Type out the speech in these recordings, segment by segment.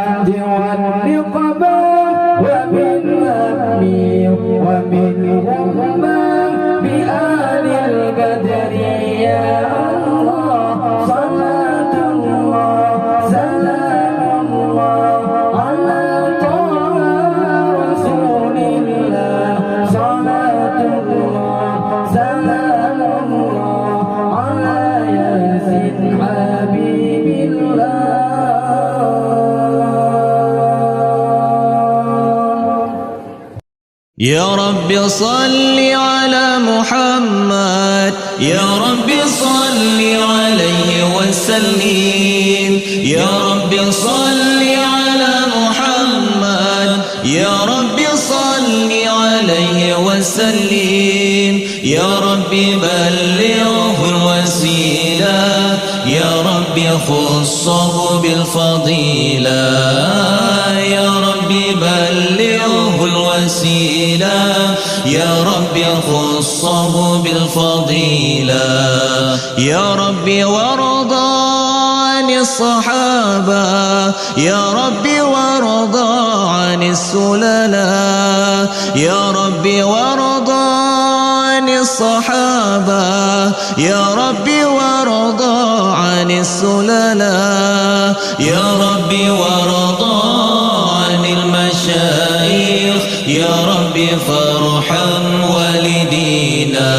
والنقبة وبالهم وبالغمة بآل البدر يا الله صلاة الله سلام الله على طه رسول الله صلاة الله سلام الله على ياسين حبيب الله. يا رب صل على محمد يا رب صل عليه وسلم يا رب صل على محمد يا رب صل عليه وسلم يا رب بلغه الوسيلة يا رب خصه بالفضيلة يا رب بلغه الوسيلة يا رب خصه بالفضيلة يا رب وارضى عن الصحابة يا رب وارضى عن السللاء يا رب وارضى عن الصحابة يا رب وارضى عن السللاء يا رب وارضى عن المشايخ يا رب فارحم والدينا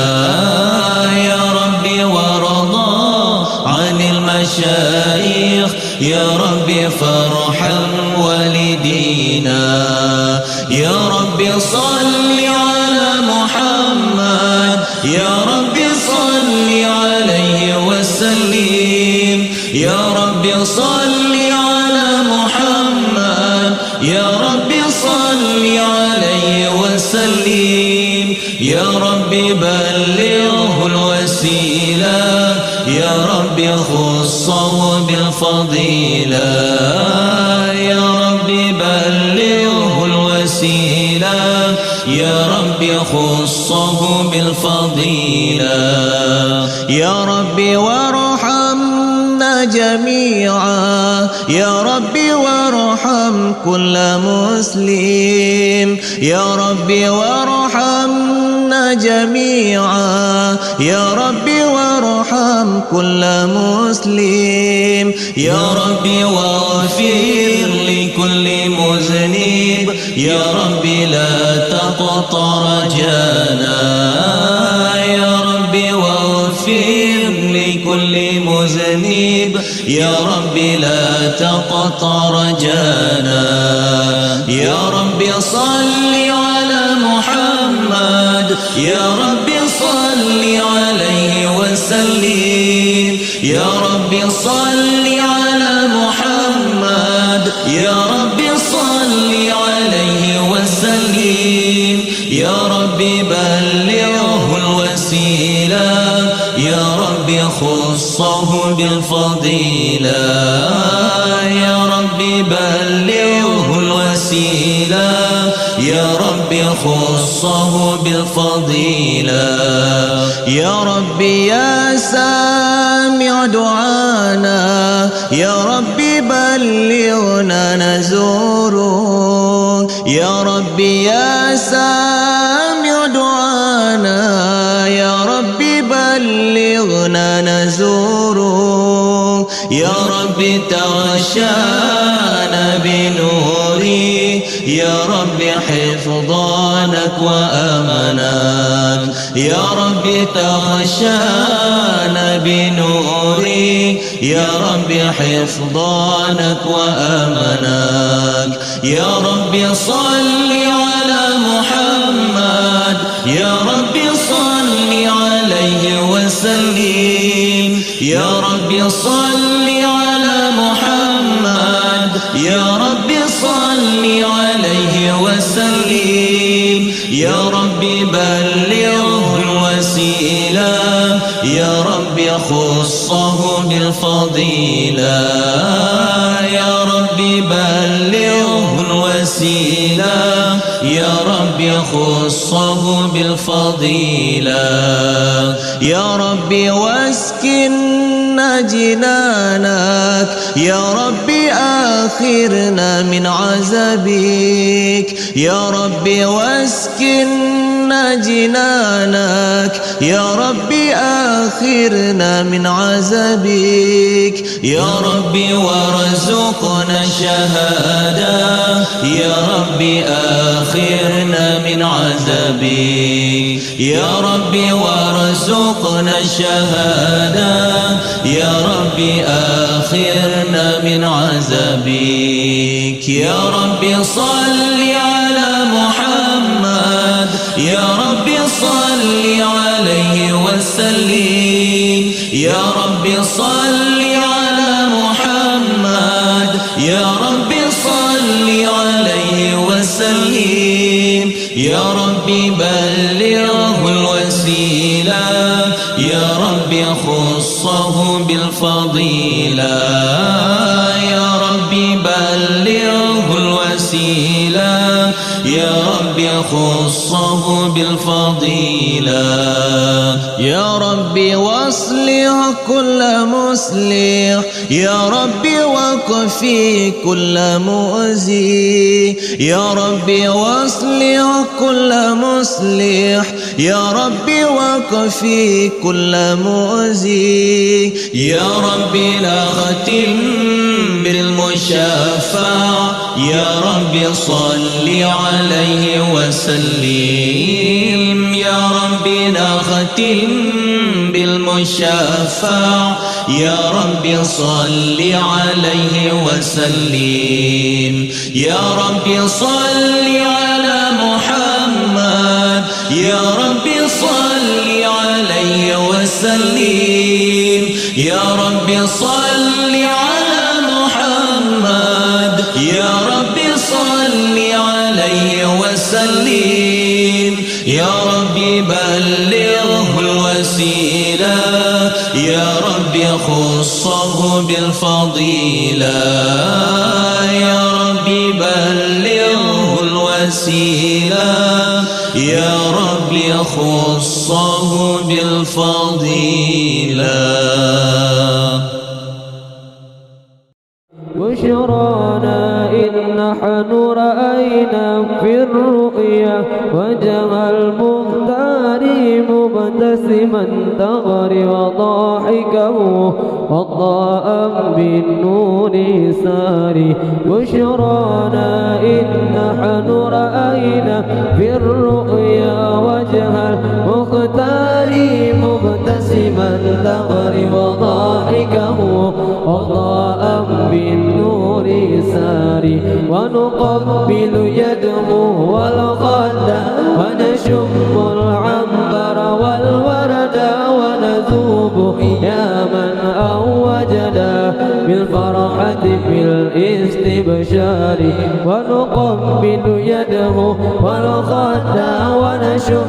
يا رب وارضى عن المشايخ يا رب فارحم والدينا يا رب صل على محمد يا رب صل عليه وسلم يا رب صل على محمد يا رب صل عليه وسلم يا رب بلغه الوسيلة يا رب خصه بالفضيلة يا رب بلغه الوسيلة يا رب خصه بالفضيلة يا رب وارحمنا جميعا يا رب وارحم كل مسلم يا رب وارحمنا جميعا يا رب وارحم كل مسلم يا رب واغفر لكل مذنب يا رب لا تقطع رجانا يا رب واغفر لكل مذنب يا رب لا تقطع رجانا يا رب صل على محمد يا رب صل عليه وسلم يا رب صل على محمد يا رب صل عليه وسلم يا رب بلغه الوسيلة يا رب خصه بالفضيلة يا رب بلغه الوسيلة يا رب خصه بالفضيلة يا رب يا سامع دعانا يا رب بلغنا نزوره يا رب يا سامع دعانا يا رب بلغنا نزوره يا رب تغشانا بنوري يا رب حفظانك وأمناك يا رب تغشانا بنوري يا رب حفظانك وأمناك يا رب صل على محمد يا رب صل عليه وسلم يا رب صل على محمد يا رب صل عليه وسلم يا رب بلغه الوسيلة يا رب خصه بالفضيلة يا رب بلغه الوسيلة يا رب خصه بالفضيلة يا رب واسكن جنانك يا رب آخرنا من عذابك يا ربي واسكننا جنانك يا ربي آخرنا من عذابك يا ربي وارزقنا الشهادة يا ربي آخرنا من عذابك يا ربي وارزقنا الشهادة يا ربي آخرنا من عذابك يا ربي صل على محمد يا ربي صل عليه وسلم يا ربي صل على محمد يا ربي صل عليه وسلم يا ربي بلغه الوسيلة يا ربي خصه بالفضيلة يا ربي بلغه الوسيلة يا ربي خصه بالفضيلة يا ربي واصلح كل مصلح يا ربي وكفي كل مؤذي يا ربي واصلح كل مصلح يا ربي وكفي كل مؤذي يا ربي لا ختم بالمشفع يا ربي صل عليه وسلم يا ربي لا ختم بالمشفع يا ربي صل عليه وسلم يا ربي صل على محمد يا ربي صل عليه وسلم يا ربي صل على محمد يا ربي صل عليه وسلم يا ربي بلغه الوسيلة يا ربي خصه بالفضيلة يا ربي بلغه الوسيلة يا ربي خصه بالفضيلة بشرانا إن نحن رأينا في الرؤيا وجه المختار مبتسما تغري وضاحكه وضاء بالنور ساري بشرانا إن نحن رأينا في الرؤيا وجه المختار مبتسما تغري وضاحكه وضاء بالنور ساري ونقبل يده والخد ونشم العنبر والورد ونذوب يا من أوجنا بالفرحة في الاستبشار ونقبل يده والخد ونشم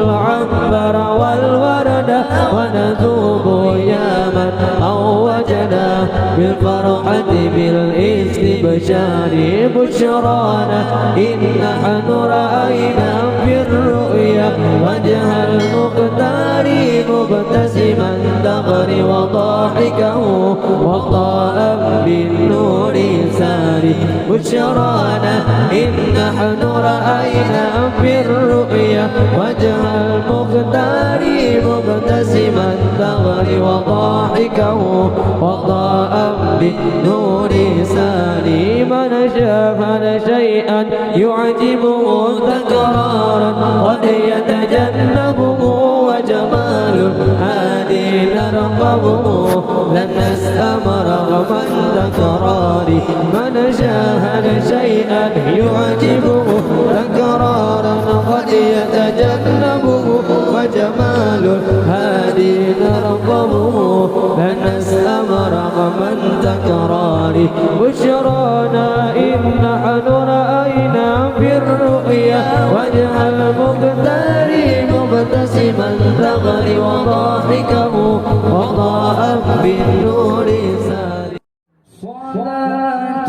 العنبر والورد ونذوب يا من أوجنا بالفرحة بالاستبشار بشرانا إن نحن رأينا في الرؤيا وجه المختار مبتسما تغري وضاحكه وضاء بالنور ساري بشرانا إن نحن رأينا في الرؤيا وجه المختار مبتسما تغري وضاحكه وضاء بالنور ساري من شاهد شيئا يعجبه تكرارا قد يتجنبه وجمال هادي نرقبه لن نسأم رغم التكرار من شاهد شيئا يعجبه تكرارا قد يتجنبه وجمال هادي نرقبه لن نسأم رغم التكرار بشرانا إن نحن رأينا في الرؤيا وجه المختار مبتسما تغري وضاحكه وضاء بالنور ساري صلاة